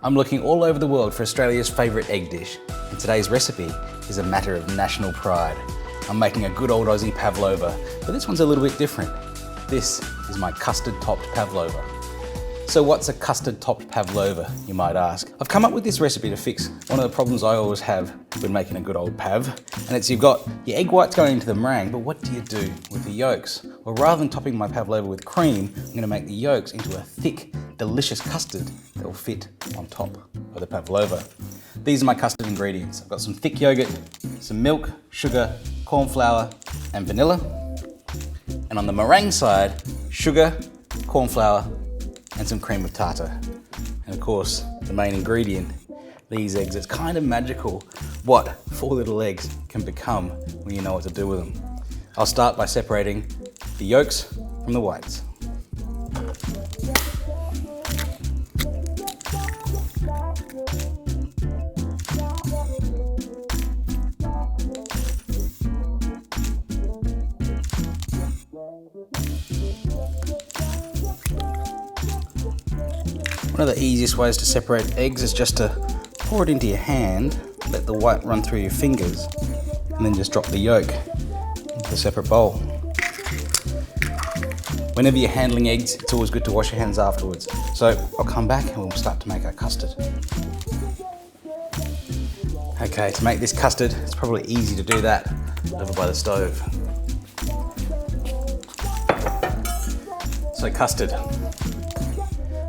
I'm looking all over the world for Australia's favourite egg dish, and today's recipe is a matter of national pride. I'm making a good old Aussie pavlova, but this one's a little bit different. This is my custard-topped pavlova. So what's a custard-topped pavlova, you might ask? I've come up with this recipe to fix one of the problems I always have when making a good old pav, and it's you've got your egg whites going into the meringue, but what do you do with the yolks? Well, rather than topping my pavlova with cream, I'm going to make the yolks into a thick, delicious custard that will fit on top of the pavlova. These are my custard ingredients. I've got some thick yogurt, some milk, sugar, corn flour, and vanilla. And on the meringue side, sugar, corn flour, and some cream of tartar. And of course, the main ingredient, these eggs. It's kind of magical what 4 little eggs can become when you know what to do with them. I'll start by separating the yolks from the whites. One of the easiest ways to separate eggs is just to pour it into your hand, let the white run through your fingers, and then just drop the yolk into a separate bowl. Whenever you're handling eggs, it's always good to wash your hands afterwards. So I'll come back and we'll start to make our custard. Okay, to make this custard, it's probably easy to do that over by the stove. So custard.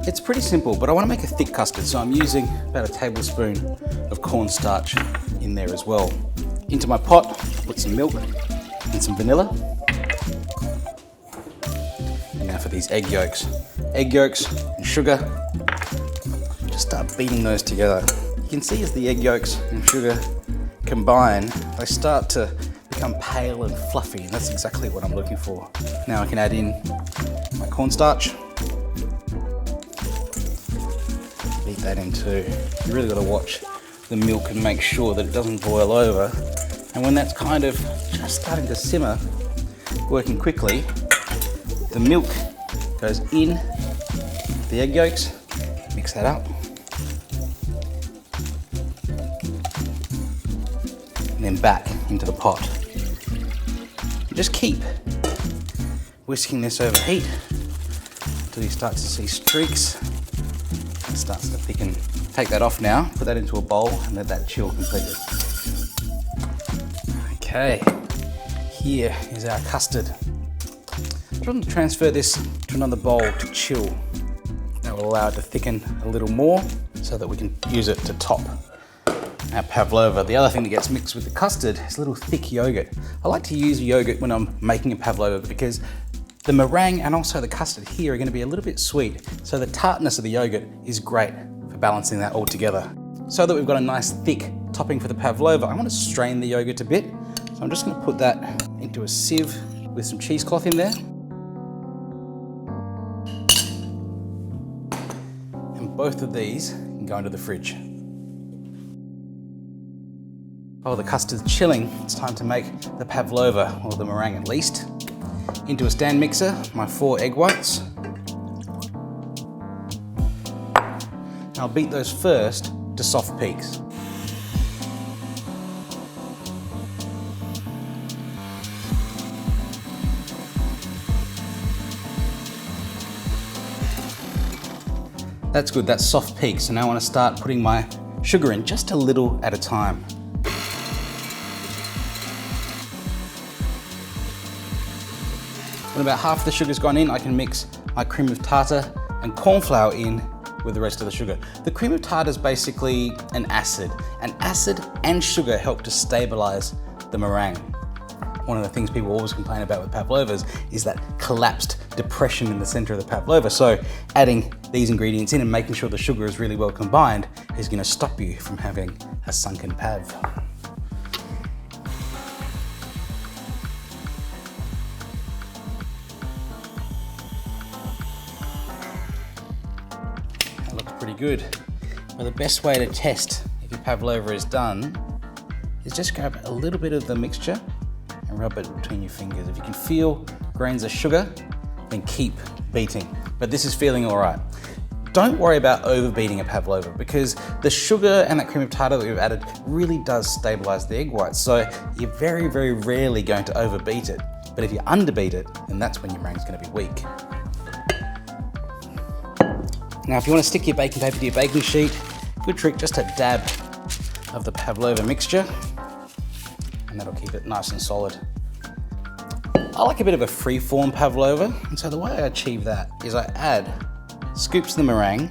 It's pretty simple, but I want to make a thick custard, so I'm using about a tablespoon of cornstarch in there as well. Into my pot, I'll put some milk and some vanilla. And now for these egg yolks. Egg yolks and sugar. Just start beating those together. You can see as the egg yolks and sugar combine, they start to become pale and fluffy, and that's exactly what I'm looking for. Now I can add in my cornstarch. That in too. You really got to watch the milk and make sure that it doesn't boil over. And when that's kind of just starting to simmer, working quickly, the milk goes in the egg yolks, mix that up, and then back into the pot. And just keep whisking this over heat until you start to see streaks. Starts to thicken. Take that off now, put that into a bowl and let that chill completely. Okay, here is our custard. I'm trying to transfer this to another bowl to chill. That will allow it to thicken a little more so that we can use it to top our pavlova. The other thing that gets mixed with the custard is a little thick yogurt. I like to use yogurt when I'm making a pavlova because the meringue and also the custard here are going to be a little bit sweet, so the tartness of the yogurt is great for balancing that all together. So that we've got a nice thick topping for the pavlova, I want to strain the yogurt a bit, so I'm just going to put that into a sieve with some cheesecloth in there. And both of these can go into the fridge. While the custard's chilling, it's time to make the pavlova, or the meringue at least. Into a stand mixer, my 4 egg whites. And I'll beat those first to soft peaks. That's good, that's soft peaks. So now I want to start putting my sugar in just a little at a time. When about half the sugar's gone in, I can mix my cream of tartar and corn flour in with the rest of the sugar. The cream of tartar is basically an acid. And acid and sugar help to stabilize the meringue. One of the things people always complain about with pavlovas is that collapsed depression in the center of the pavlova. So adding these ingredients in and making sure the sugar is really well combined is going to stop you from having a sunken pav. Pretty good. But the best way to test if your pavlova is done is just grab a little bit of the mixture and rub it between your fingers. If you can feel grains of sugar, then keep beating. But this is feeling all right. Don't worry about overbeating a pavlova because the sugar and that cream of tartar that we've added really does stabilize the egg whites. So you're very, very rarely going to overbeat it. But if you underbeat it, then that's when your meringue's going to be weak. Now, if you want to stick your baking paper to your baking sheet, good trick, just a dab of the pavlova mixture, and that'll keep it nice and solid. I like a bit of a free-form pavlova, and so the way I achieve that is I add scoops of the meringue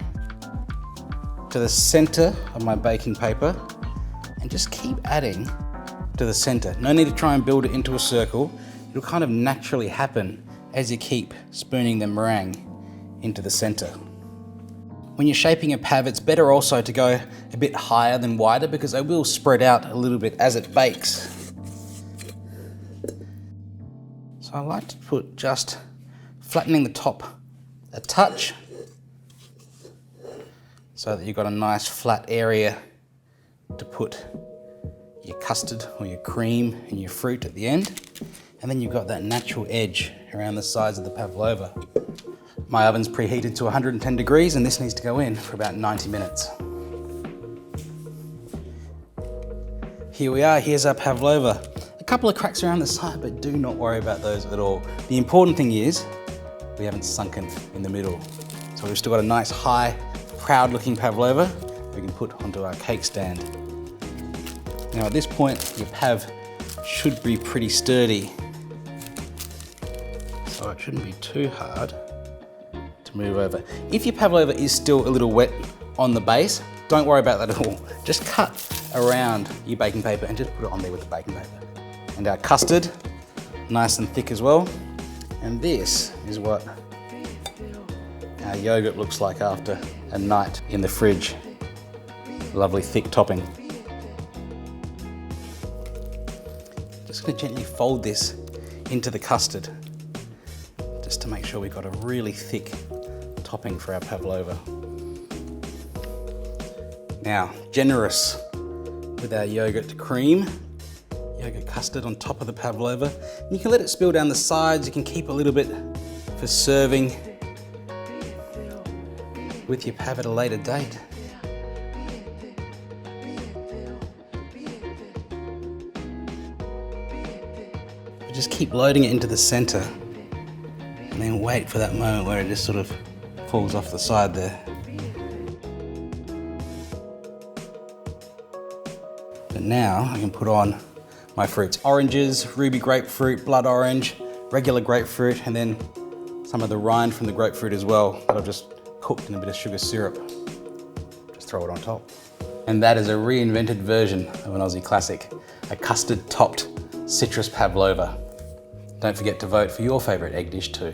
to the center of my baking paper and just keep adding to the center. No need to try and build it into a circle. It'll kind of naturally happen as you keep spooning the meringue into the center. When you're shaping a pav, it's better also to go a bit higher than wider because they will spread out a little bit as it bakes. So I like to put just flattening the top a touch so that you've got a nice flat area to put your custard or your cream and your fruit at the end. And then you've got that natural edge around the sides of the pavlova. My oven's preheated to 110 degrees and this needs to go in for about 90 minutes. Here we are, here's our pavlova. A couple of cracks around the side, but do not worry about those at all. The important thing is we haven't sunken in the middle. So we've still got a nice high, proud looking pavlova we can put onto our cake stand. Now at this point, your pav should be pretty sturdy. So it shouldn't be too hard to move over. If your pavlova is still a little wet on the base, don't worry about that at all. Just cut around your baking paper and just put it on there with the baking paper. And our custard, nice and thick as well. And this is what our yogurt looks like after a night in the fridge. Lovely thick topping. Just gonna gently fold this into the custard just to make sure we've got a really thick topping for our pavlova. Now, generous with our yogurt cream, yogurt custard on top of the pavlova. You can let it spill down the sides, you can keep a little bit for serving with your pav at a later date. Just keep loading it into the center and then wait for that moment where it just sort of falls off the side there. But now I can put on my fruits. Oranges, ruby grapefruit, blood orange, regular grapefruit, and then some of the rind from the grapefruit as well that I've just cooked in a bit of sugar syrup. Just throw it on top. And that is a reinvented version of an Aussie classic, a custard topped citrus pavlova. Don't forget to vote for your favourite egg dish too.